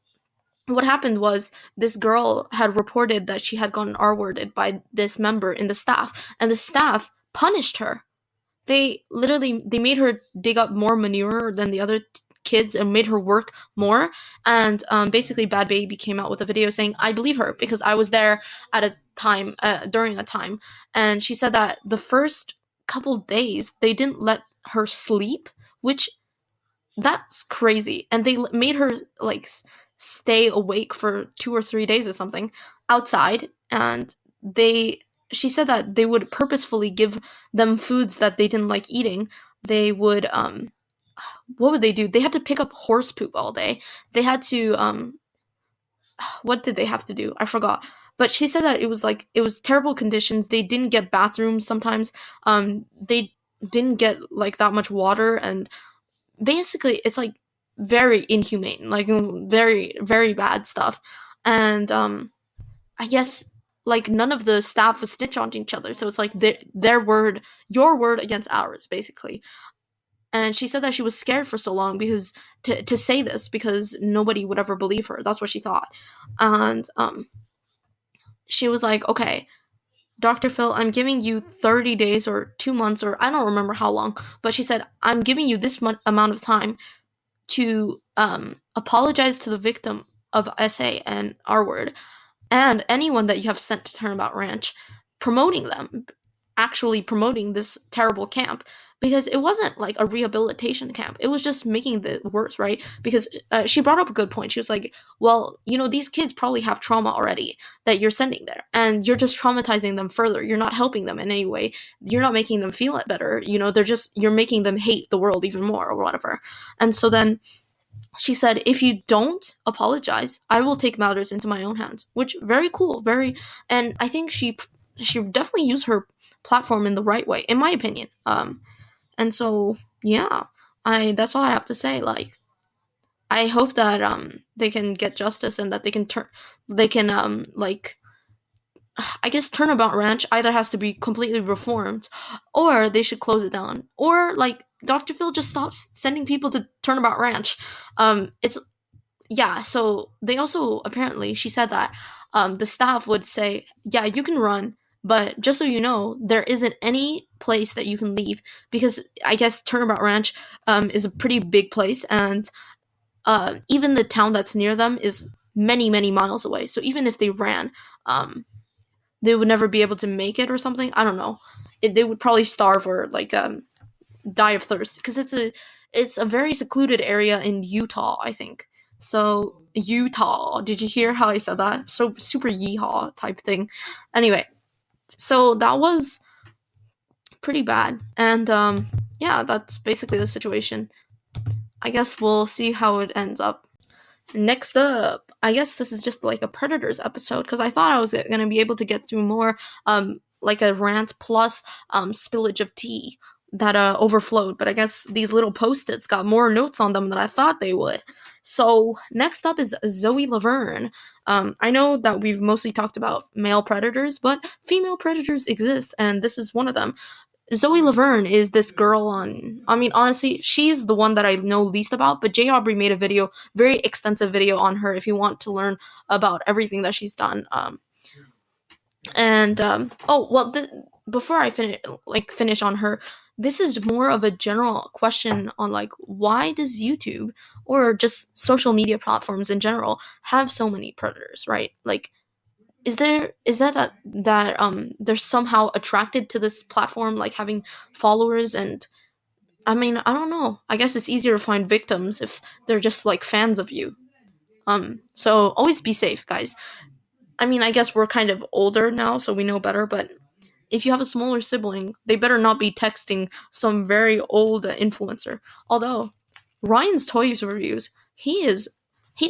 what happened was this girl had reported that she had gotten R-worded by this member in the staff, and the staff punished her. They made her dig up more manure than the other kids and made her work more. And basically, Bad Baby came out with a video saying, "I believe her because I was there at a time during a time," and she said that the first couple days they didn't let her sleep, which that's crazy. And they made her like stay awake for 2 or 3 days or something outside. And she said that they would purposefully give them foods that they didn't like eating. They would what would they do? They had to pick up horse poop all day. They had to what did they have to do? I forgot. But she said that it was terrible conditions. They didn't get bathrooms sometimes. They didn't get like that much water, and basically it's like very inhumane, like very very bad stuff. And I guess like none of the staff would stitch on each other, so it's like their word, your word against ours, basically. And she said that she was scared for so long because to say this because nobody would ever believe her. That's what she thought. And she was like, okay, Dr. Phil, I'm giving you 30 days or 2 months, or I don't remember how long, but she said, I'm giving you this amount of time to apologize to the victim of SA and R word and anyone that you have sent to Turnabout Ranch, promoting them, actually promoting this terrible camp, because it wasn't like a rehabilitation camp. It was just making it worse, right? Because she brought up a good point. She was like, well, these kids probably have trauma already that you're sending there, and you're just traumatizing them further. You're not helping them in any way. You're not making them feel it better. You're making them hate the world even more or whatever. And so then she said, if you don't apologize, I will take matters into my own hands. Which, very cool, very. And I think she definitely used her platform in the right way, in my opinion. And so yeah, I that's all I have to say. Like, I hope that they can get justice, and that they can like, I guess Turnabout Ranch either has to be completely reformed, or they should close it down, or like Dr. Phil just stops sending people to Turnabout Ranch. It's Yeah, so they also, apparently, she said that the staff would say, yeah, you can run, but just so you know, there isn't any place that you can leave, because I guess Turnabout Ranch is a pretty big place, and even the town that's near them is many, many miles away. So even if they ran, they would never be able to make it or something. I don't know. They would probably starve, or like die of thirst, because it's a very secluded area in Utah, I think. So Utah, did you hear how I said that? So super yeehaw type thing. Anyway, so that was pretty bad, and yeah, that's basically the situation. I guess we'll see how it ends up. Next up, I guess this is just like a Predators episode, because I thought I was gonna be able to get through more, like a rant plus spillage of tea that overflowed, but I guess these little post-its got more notes on them than I thought they would. So next up is Zoe Laverne. I know that we've mostly talked about male predators, but female predators exist, and this is one of them. Zoe Laverne is this girl on. I mean, honestly, she's the one that I know least about. But Jay Aubrey made a video, very extensive video on her. If you want to learn about everything that she's done, and oh well, before I finish on her, this is more of a general question on like, why does YouTube or just social media platforms in general have so many predators, right? Like, is that they're somehow attracted to this platform, like having followers? And I mean, I don't know, I guess it's easier to find victims if they're just like fans of you. So always be safe, guys. I mean, I guess we're kind of older now, so we know better, but if you have a smaller sibling, they better not be texting some very old influencer. Although Ryan's Toys Reviews, he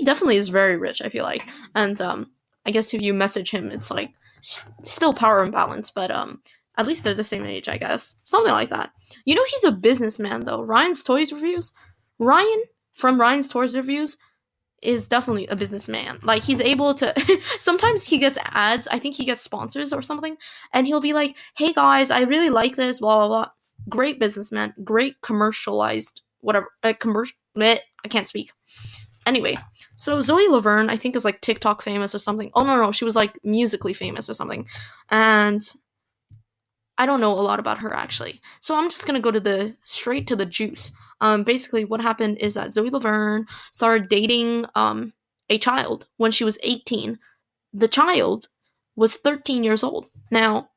definitely is very rich, I feel like. And I guess if you message him, it's like still power imbalance, but at least they're the same age, I guess. Something like that. He's a businessman though. Ryan's Toys Reviews. Ryan from Ryan's Toys Reviews is definitely a businessman. Like, he's able to sometimes he gets ads, I think he gets sponsors or something, and he'll be like, hey guys, I really like this, blah blah blah. Great businessman, great commercialized whatever, commercial, I can't speak. Anyway, so Zoe Laverne, I think, is like TikTok famous or something. Oh no, she was like musically famous or something. And I don't know a lot about her, actually. So I'm just gonna go to the straight to the juice. Basically, what happened is that Zoe Laverne started dating a child when she was 18. The child was 13 years old. Now,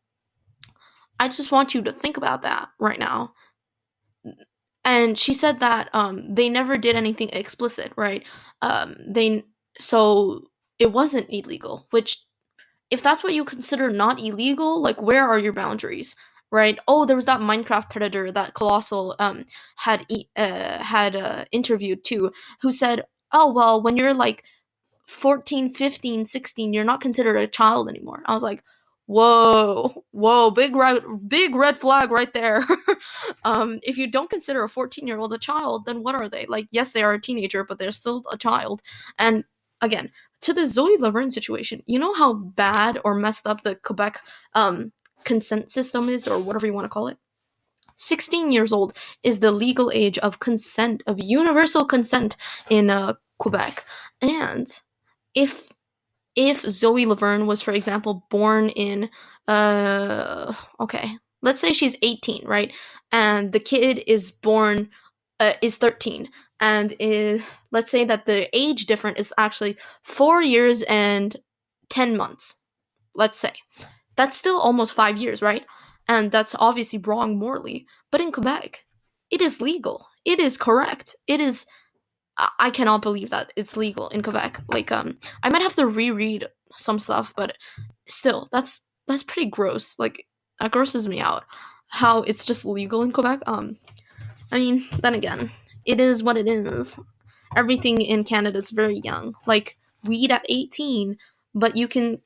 I just want you to think about that right now. And she said that they never did anything explicit, right? They so it wasn't illegal, which, if that's what you consider not illegal, like, where are your boundaries, right? Oh, there was that Minecraft predator that Colossal had interviewed too, who said, oh well, when you're like 14, 15, 16, you're not considered a child anymore. I was like, whoa, big red flag right there. If you don't consider a 14-year-old a child, then what are they? Like, yes, they are a teenager, but they're still a child. And again, to the Zoe Laverne situation, you know how bad or messed up the Quebec consent system is, or whatever you want to call it? 16 years old is the legal age of consent, of universal consent in Quebec. And if Zoe Laverne was, for example, born in Okay, let's say she's 18, right? And the kid is born, is 13, and let's say that the age difference is actually 4 years and 10 months. Let's say that's still almost 5 years, right? And that's obviously wrong morally. But in Quebec, it is legal. It is correct. It is. I cannot believe that it's legal in Quebec. Like, I might have to reread some stuff, but still, that's pretty gross. Like, that grosses me out. How it's just legal in Quebec. I mean, then again, it is what it is. Everything in Canada is very young. Like weed at 18, but you can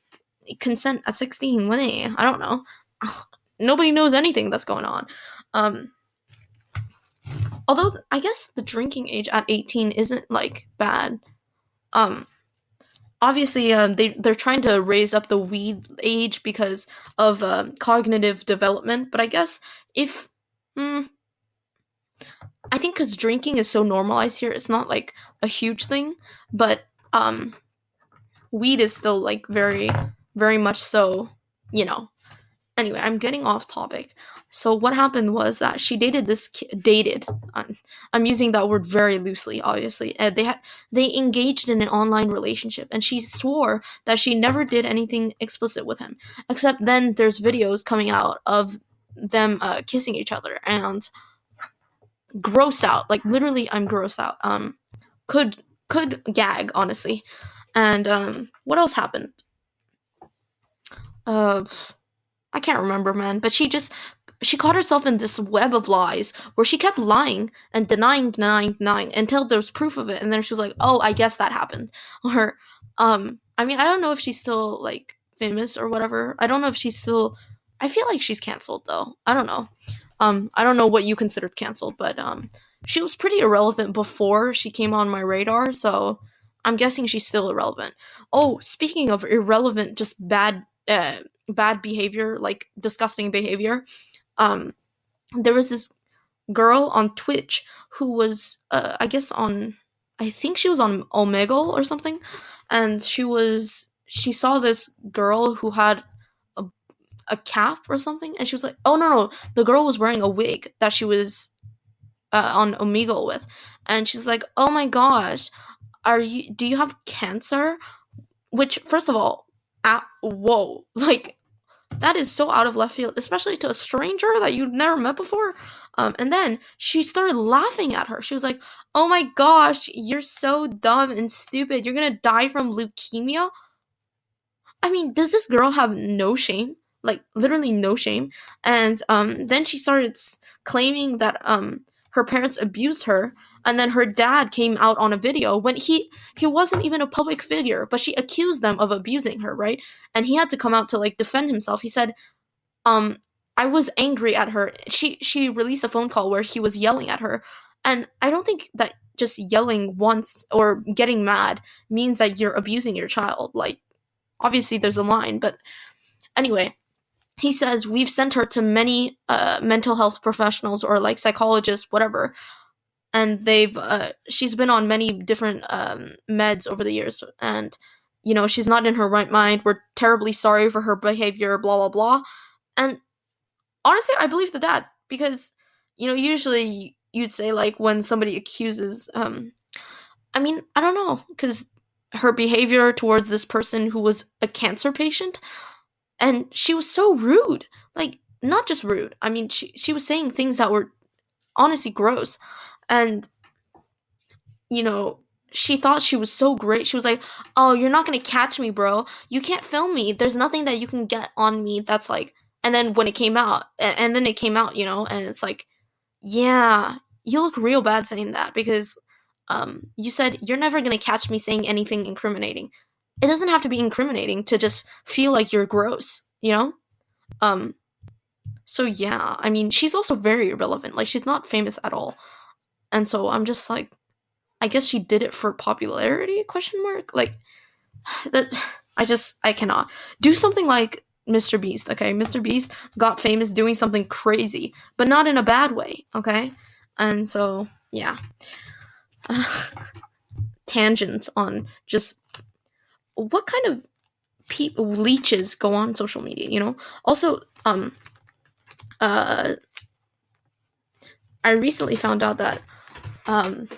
consent at 16. When I don't know. Nobody knows anything that's going on. Um, Although I guess the drinking age at 18 isn't like bad. Um, Obviously, they're trying to raise up the weed age because of cognitive development. But I guess if I think because drinking is so normalized here, it's not like a huge thing. But weed is still like very, very much so. You know, Anyway, I'm getting off topic. So what happened was that she dated this dated. I'm using that word very loosely, obviously. They engaged in an online relationship, and she swore that she never did anything explicit with him. Except then there's videos coming out of them kissing each other, and grossed out. Like literally, I'm grossed out. Could gag honestly. And what else happened? Uh, I can't remember, man. But she caught herself in this web of lies where she kept lying and denying until there was proof of it, and then she was like, "Oh, I guess that happened." Or, I mean, I don't know if she's still like famous or whatever. I don't know if she's still. I feel like she's canceled though. I don't know. I don't know what you considered canceled, but she was pretty irrelevant before she came on my radar, so I'm guessing she's still irrelevant. Oh, speaking of irrelevant, just bad behavior, like disgusting behavior. Um, there was this girl on Twitch who was, I guess on, I think she was on Omegle or something, and she saw this girl who had a, a cap or something, and she was like, oh no, the girl was wearing a wig that she was on Omegle with, and she's like, oh my gosh, do you have cancer? Which, first of all, whoa, like that is so out of left field, especially to a stranger that you've never met before. And then she started laughing at her. She was like, "Oh my gosh, you're so dumb and stupid. You're gonna die from leukemia." I mean, does this girl have no shame? Like literally no shame. And then she started claiming that her parents abused her, and then her dad came out on a video when he wasn't even a public figure, but she accused them of abusing her, right? And he had to come out to like defend himself. He said, um I was angry at her. She released a phone call where he was yelling at her. And I don't think that just yelling once or getting mad means that you're abusing your child. Like obviously there's a line, but anyway, he says we've sent her to many mental health professionals or like psychologists, whatever, and she's been on many different meds over the years, and she's not in her right mind. We're terribly sorry for her behavior, blah blah blah. And honestly, I believe the dad because usually you'd say like when somebody accuses I mean, I don't know, because her behavior towards this person who was a cancer patient, and she was so rude. Like, not just rude. I mean, she was saying things that were honestly gross. And, you know, she thought she was so great. She was like, "Oh, you're not gonna catch me, bro. You can't film me. There's nothing that you can get on me that's like." And then when it came out, and then it came out, and it's like, yeah, you look real bad saying that because you said you're never gonna catch me saying anything incriminating. It doesn't have to be incriminating to just feel like you're gross. Um, so yeah, I mean, she's also very irrelevant. Like, she's not famous at all, and so I'm just like, I guess she did it for popularity? Question mark. Like that. I cannot do something like Mr. Beast. Okay, Mr. Beast got famous doing something crazy, but not in a bad way. Okay, and so yeah. Tangents on just what kind of people leeches go on social media, you know. Also, uh I recently found out that um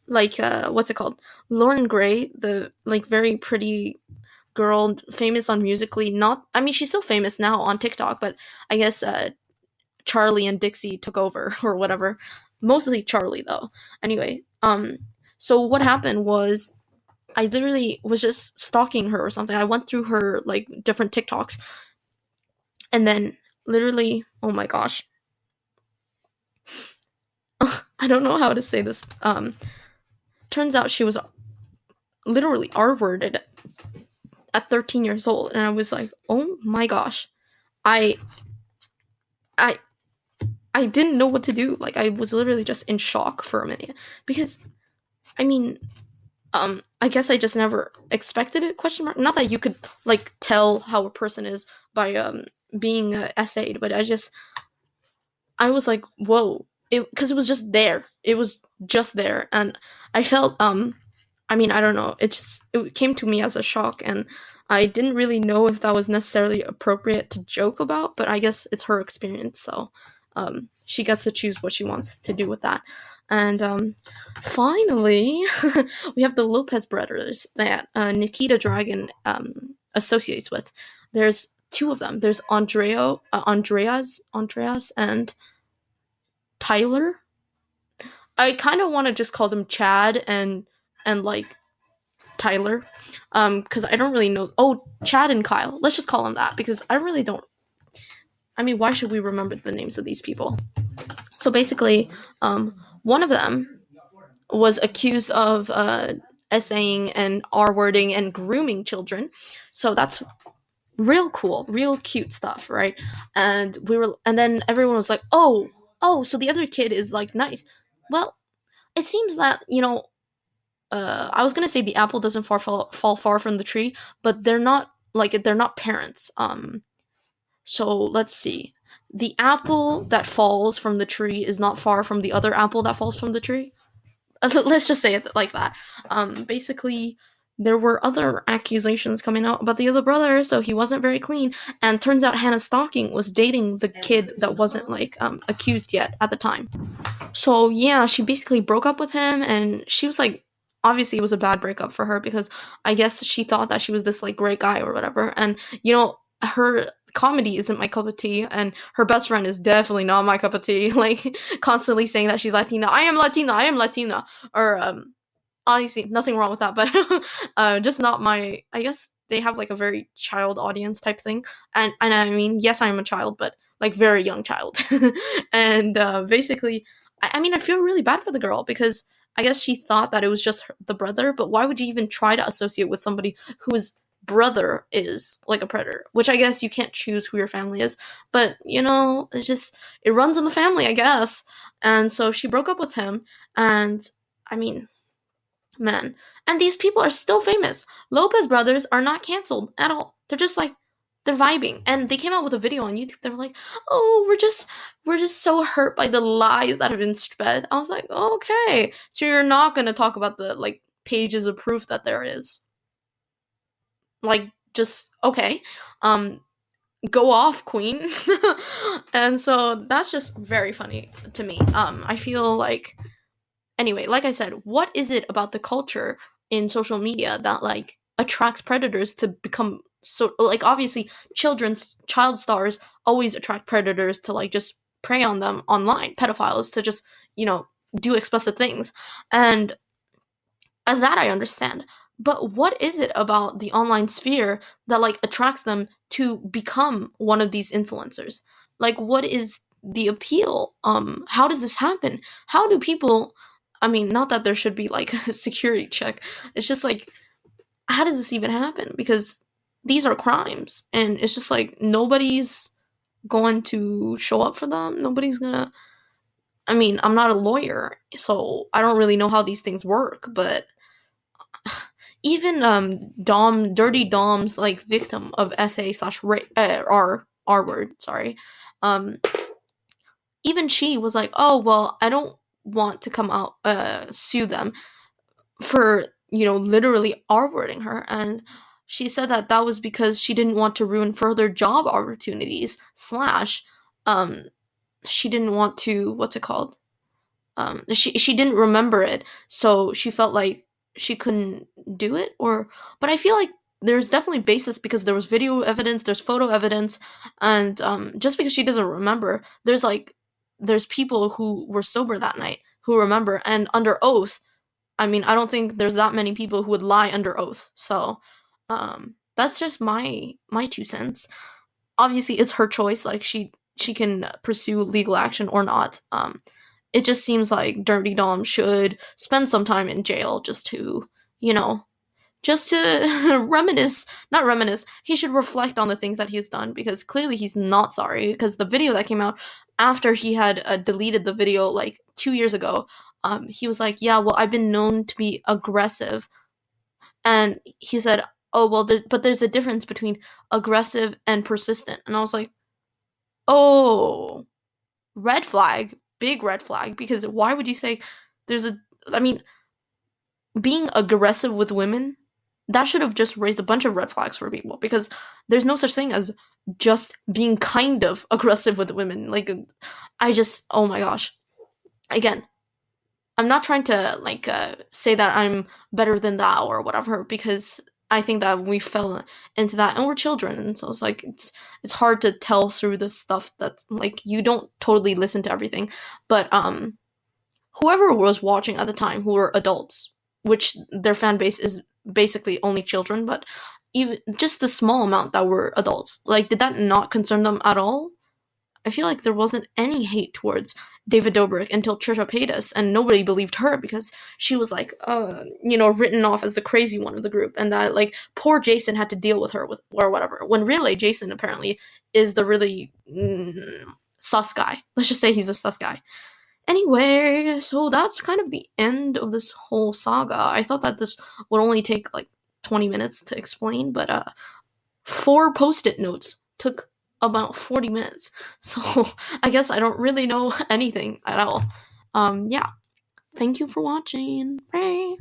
what's it called, Lauren Gray, the like very pretty girl famous on Musically, not, I mean, she's still famous now on TikTok, but I guess Charlie and Dixie took over or whatever. Mostly Charlie though. Anyway, so what happened was I literally was just stalking her or something. I went through her like different TikToks, and then literally, oh my gosh, I don't know how to say this. Turns out she was literally R-worded at 13 years old, and I was like, oh my gosh, I I I didn't know what to do. Like, I was literally just in shock for a minute because I mean, I guess I just never expected it, question mark. Not that you could like tell how a person is by being essayed, but I was like, whoa, it, because it was just there. It was just there, and I felt I mean, I don't know. It came to me as a shock, and I didn't really know if that was necessarily appropriate to joke about. But I guess it's her experience, so she gets to choose what she wants to do with that. And finally, we have the Lopez brothers that Nikita Dragon associates with. There's two of them. There's Andreas, and Tyler. I kind of want to just call them Chad and like Tyler, because I don't really know. Oh, Chad and Kyle. Let's just call them that because I really don't. I mean, why should we remember the names of these people? So basically, one of them was accused of essaying and R wording and grooming children. So that's real cool, real cute stuff, right? And then everyone was like, oh, so the other kid is like nice. Well, it seems that, I was gonna say the apple doesn't fall far from the tree, but they're not parents. So let's see. The apple that falls from the tree is not far from the other apple that falls from the tree. Let's just say it like that. Basically, there were other accusations coming out about the other brother, so he wasn't very clean. And turns out Hannah Stocking was dating the kid that wasn't like accused yet at the time. So yeah, she basically broke up with him, and she was like, obviously it was a bad breakup for her because I guess she thought that she was this like great guy or whatever. And her comedy isn't my cup of tea, and her best friend is definitely not my cup of tea. Like constantly saying that she's Latina. I am Latina. I am Latina. Or obviously nothing wrong with that, but just not my. I guess they have like a very child audience type thing, and I mean, yes, I am a child, but like very young child, and basically, I mean, I feel really bad for the girl because I guess she thought that it was just the brother, but why would you even try to associate with somebody whose brother is like a predator? Which I guess you can't choose who your family is, but it runs in the family, I guess. And so she broke up with him, and I mean, man. And these people are still famous. Lopez brothers are not canceled at all. They're just like they're vibing. And they came out with a video on YouTube. They were like, "Oh, we're just so hurt by the lies that have been spread." I was like, "Okay. So you're not going to talk about the like pages of proof that there is." Like just okay. Um Go off, queen. And so that's just very funny to me. I feel like anyway, like I said, what is it about the culture in social media that like attracts predators to become so like obviously child stars always attract predators to like just prey on them online, pedophiles to just, do explicit things. And that I understand. But what is it about the online sphere that like attracts them to become one of these influencers? Like what is the appeal? How does this happen? How do people, I mean, not that there should be like a security check. It's just like how does this even happen? Because these are crimes and it's just like nobody's going to show up for them. Nobody's going to, I mean, I'm not a lawyer, so I don't really know how these things work, but even dirty dom's like victim of SA slash r word, sorry, um even she was like, oh well, I don't want to come out sue them for literally r wording her. And she said that that was because she didn't want to ruin further job opportunities slash um she didn't want to, what's it called, she didn't remember it, so she felt like she couldn't do it. Or but I feel like there's definitely basis because there was video evidence, there's photo evidence, and just because she doesn't remember, there's people who were sober that night who remember, and under oath, I mean, I don't think there's that many people who would lie under oath. So that's just my 2 cents. Obviously it's her choice, like she can pursue legal action or not. It just seems like Dirty Dom should spend some time in jail just to, you know, just to reminisce, not reminisce, he should reflect on the things that he's done, because clearly he's not sorry. Because the video that came out after he had deleted the video like 2 years ago, he was like, yeah, well, I've been known to be aggressive. And he said, oh, well, but there's a difference between aggressive and persistent. And I was like, oh, red flag, big red flag, because why would you say there's a, I mean, being aggressive with women, that should have just raised a bunch of red flags for people, because there's no such thing as just being kind of aggressive with women. Like, I just, oh my gosh. Again, I'm not trying to like say that I'm better than that or whatever, because I think that we fell into that and we're children, and so it's like it's hard to tell through the stuff that, like, you don't totally listen to everything. But whoever was watching at the time who were adults, which their fan base is basically only children, but even just the small amount that were adults, like, did that not concern them at all? I feel like there wasn't any hate towards David Dobrik until Trisha Paytas, and nobody believed her because she was like, written off as the crazy one of the group, and that, like, poor Jason had to deal with her with or whatever. When really Jason apparently is the really sus guy. Let's just say he's a sus guy. Anyway, so that's kind of the end of this whole saga. I thought that this would only take like 20 minutes to explain, but 4 post-it notes took about 40 minutes. So I guess I don't really know anything at all. Yeah. Thank you for watching. Bye.